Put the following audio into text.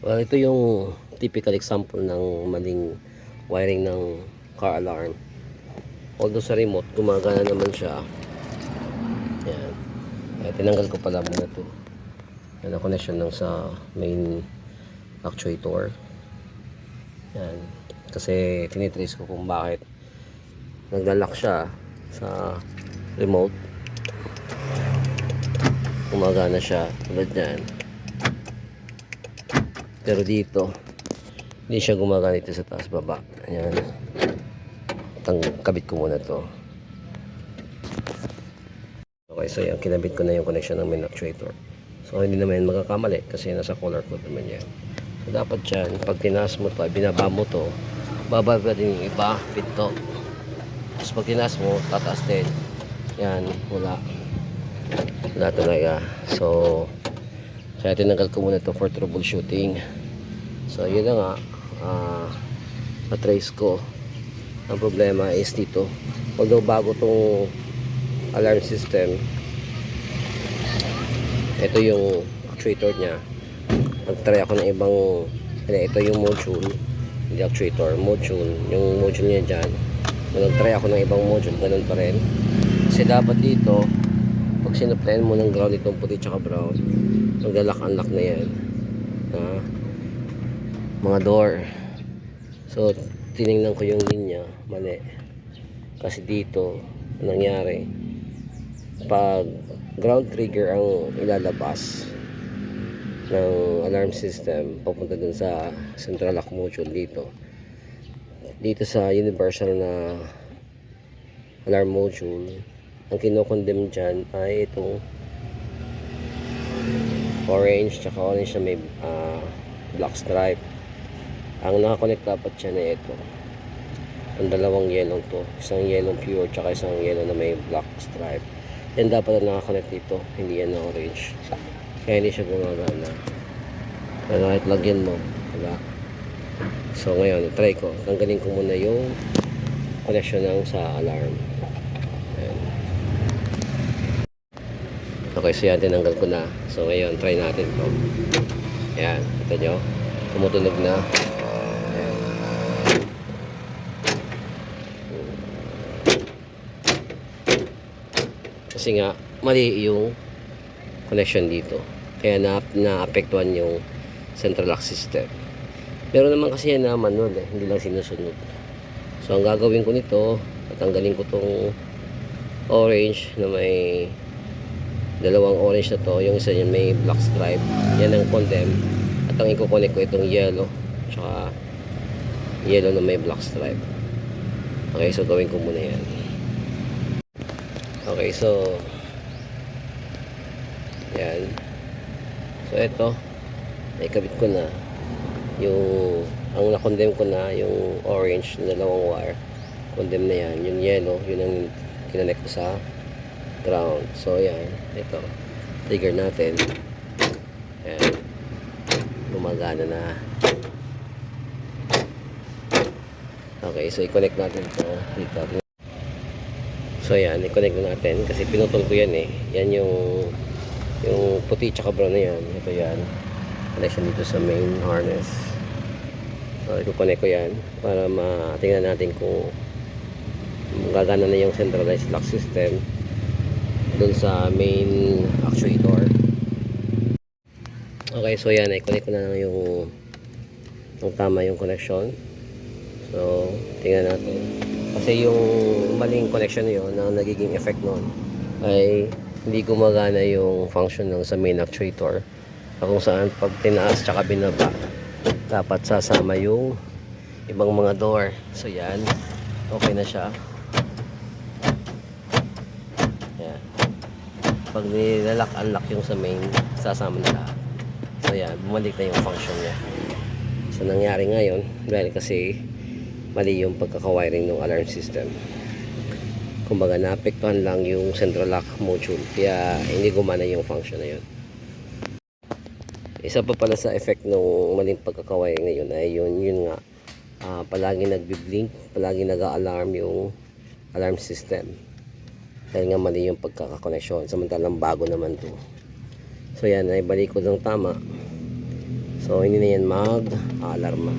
Well, ito yung typical example ng maling wiring ng car alarm. Although sa remote, gumagana naman siya. Yan. Tinanggal ko pala muna ito. Yan ang connection lang sa main actuator. Yan. Kasi tinitrace ko kung bakit naglalak siya sa remote. Gumagana siya tulad yan. Pero dito hindi siya gumagana dito sa taas baba. Ayan. Kabit ko muna to. Okay, so yan, kinabit ko na yung connection ng main actuator. So hindi naman magkakamali kasi nasa color code naman yan. So dapat yan, pag tinaas mo to, binaba mo to, bababa din yung iba, pito. Tapos pag tinaas mo, tataas din. Yan, wala talaga. So kaya tinanggal ko muna to for troubleshooting. So yun na nga, na-trace ko. Ang problema is dito, although bago tong alarm system, ito yung actuator nya. Nag-try ako ng ibang, ito yung module, hindi actuator, module, yung module nya dyan. Nag-try ako ng ibang module, ganun pa rin. Kasi dapat dito, pag sinuplayan mo ng ground itong puti tsaka brown, maglalak-unlock na yan, mga door. So tinignan ko yung linya, mali. Kasi dito nangyari, pag ground trigger ang ilalabas ng alarm system papunta dun sa central lock module, dito sa universal na alarm module, ang kinokondem dyan ay itong orange tsaka orange na may black stripe. Ang nakakonect dapat siya na ito, ang dalawang yellow to, isang yellow pure tsaka isang yellow na may black stripe. Yan dapat ang nakakonect dito, hindi yan na orange, kaya hindi siya gumagana. Pero kahit lagyan mo, wala. So ngayon, try ko, tanggalin ko muna yung connection ng sa alarm. Ayan. Okay, so yan, tinanggal ko na. So ngayon, try natin to. Ayan, kita nyo, tumutunog na. Kasi nga mali yung connection dito, kaya naapektuhan yung central lock system. Meron naman kasi yan na manual hindi lang sinusunod. So ang gagawin ko nito, tatanggalin ko tong orange na may dalawang orange na to, yung isa yan may black stripe, yan ang condem. At ang i-connect ko itong yellow tsaka yellow na may black stripe. Okay, so gawin ko muna yan. Okay, so yan. So ito, naikabit ko na yung, ang na-condemn ko na yung orange na dalawang wire, condemn na yan. Yung yellow, yun ang kinonect ko sa ground. So yan, ito, trigger natin. Yan, gumagana na. Okay, so i-connect natin ito dito. So yan, i-connect na natin kasi pinutol ko yan yan yung puti tsaka brown na yan. Ito yan, connection dito sa main harness. So i-connect ko yan para matingnan natin kung gagana na yung centralized lock system dun sa main actuator. Okay, so yan, i-connect ko na yung tama yung connection. So tingnan natin, kasi yung maling connection yun, ang nagiging effect nun ay hindi gumagana yung function ng sa main actuator, kung saan pag tinaas tsaka binaba dapat sasama yung ibang mga door. So yan, okay na siya. Yan, pag nilalak-unlock yung sa main, sasama na lahat. So yan, bumalik na yung function niya. So nangyari ngayon dahil kasi mali yung pagkakawiring ng alarm system. Kumbaga naapektuhan lang yung central lock module, kaya hindi gumana yung function na yun. Isa pa pala sa effect ng maling pagkakawiring na yun ay yun nga, palagi nagbi-blink, palagi nag-a-alarm yung alarm system dahil nga mali yung pagkakakoneksyon, samantalang bago naman to. So yan, ay balik ko ng tama. So So hindi na yan mag-alarma.